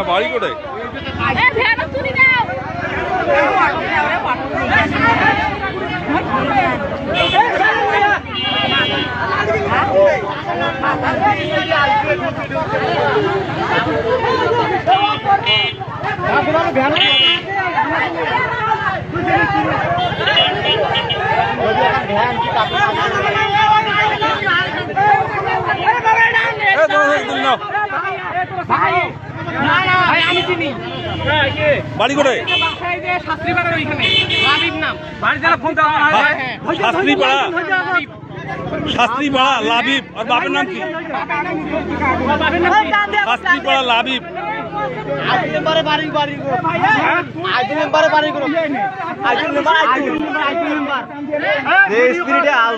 বাড়ি কোথায়? বাড়ি কোথায়? শাস্ত্রীপাড়া লাবিব। আর বাপের নাম কি? শাস্ত্রীপাড়া লাবিব।